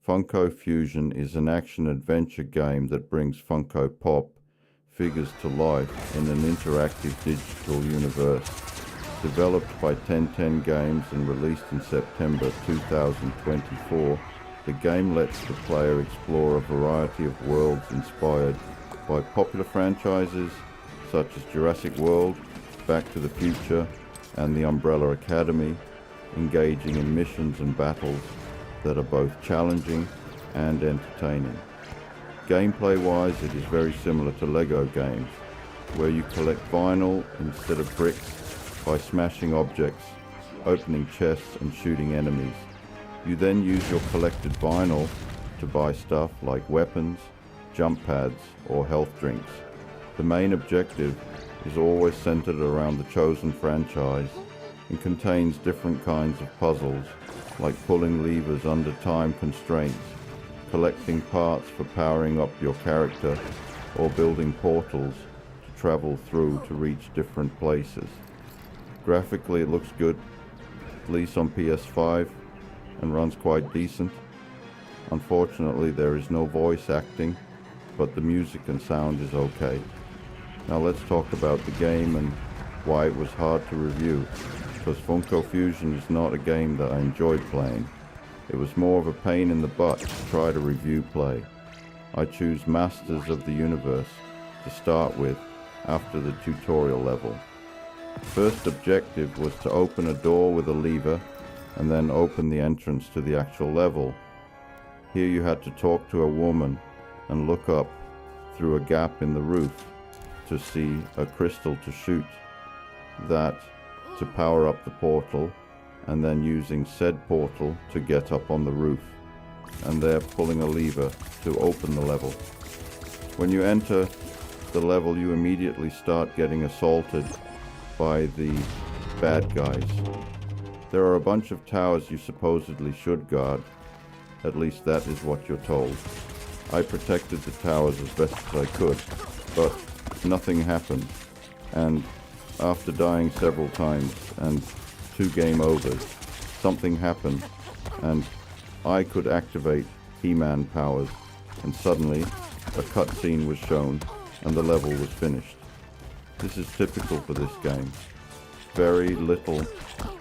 Funko Fusion is an action-adventure game that brings Funko Pop figures to life in an interactive digital universe. Developed by 1010 Games and released in September 2024, the game lets the player explore a variety of worlds inspired by popular franchises such as Jurassic World, Back to the Future, and the Umbrella Academy, engaging in missions and battles that are both challenging and entertaining. Gameplay-wise, it is very similar to LEGO games, where you collect vinyl instead of bricks by smashing objects, opening chests, and shooting enemies. You then use your collected vinyl to buy stuff like weapons, jump pads, or health drinks. The main objective is always centered around the chosen franchise and contains different kinds of puzzles, like pulling levers under time constraints, collecting parts for powering up your character, or building portals to travel through to reach different places. Graphically, it looks good, at least on PS5, and runs quite decent. Unfortunately, there is no voice acting, but the music and sound is okay. Now let's talk about the game and why it was hard to review, because Funko Fusion is not a game that I enjoyed playing. It was more of a pain in the butt to try to review play. I choose Masters of the Universe to start with after the tutorial level. First objective was to open a door with a lever and then open the entrance to the actual level. Here you had to talk to a woman and look up through a gap in the roof to see a crystal to shoot, that to power up the portal, and then using said portal to get up on the roof, and there pulling a lever to open the level. When you enter the level, you immediately start getting assaulted by the bad guys. There are a bunch of towers you supposedly should guard, at least that is what you're told. I protected the towers as best as I could, but nothing happened, and after dying several times and 2 game overs, something happened and I could activate He-Man powers, and suddenly a cutscene was shown and the level was finished. This is typical for this game. Very little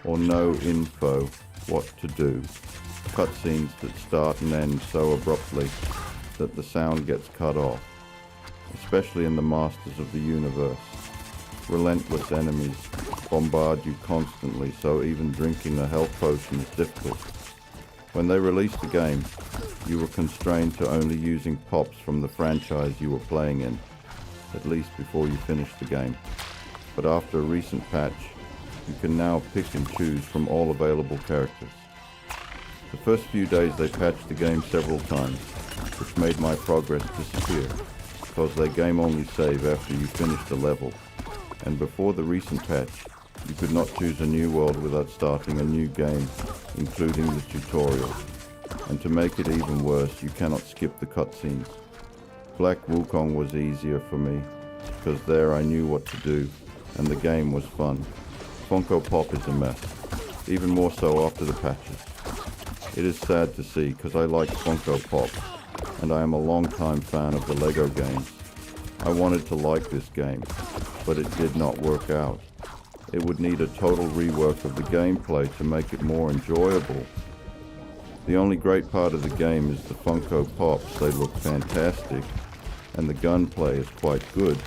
or no info what to do. Cutscenes that start and end so abruptly that the sound gets cut off, especially in the Masters of the Universe. Relentless enemies bombard you constantly, so even drinking a health potion is difficult. When they released the game, you were constrained to only using pops from the franchise you were playing in, at least before you finished the game. But after a recent patch, you can now pick and choose from all available characters. The first few days they patched the game several times, which made my progress disappear, because they game only save after you finish the level. And before the recent patch, you could not choose a new world without starting a new game, including the tutorial. And to make it even worse, you cannot skip the cutscenes. Black Wukong was easier for me, because there I knew what to do, and the game was fun. Funko Pop is a mess, even more so after the patches. It is sad to see, because I like Funko Pop, and I am a long-time fan of the LEGO games. I wanted to like this game, but it did not work out. It would need a total rework of the gameplay to make it more enjoyable. The only great part of the game is the Funko Pops. They look fantastic, and the gunplay is quite good,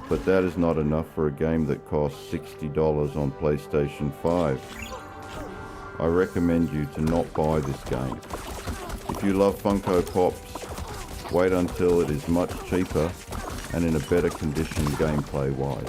but that is not enough for a game that costs $60 on PlayStation 5. I recommend you to not buy this game. If you love Funko Pops, wait until it is much cheaper and in a better condition gameplay-wise.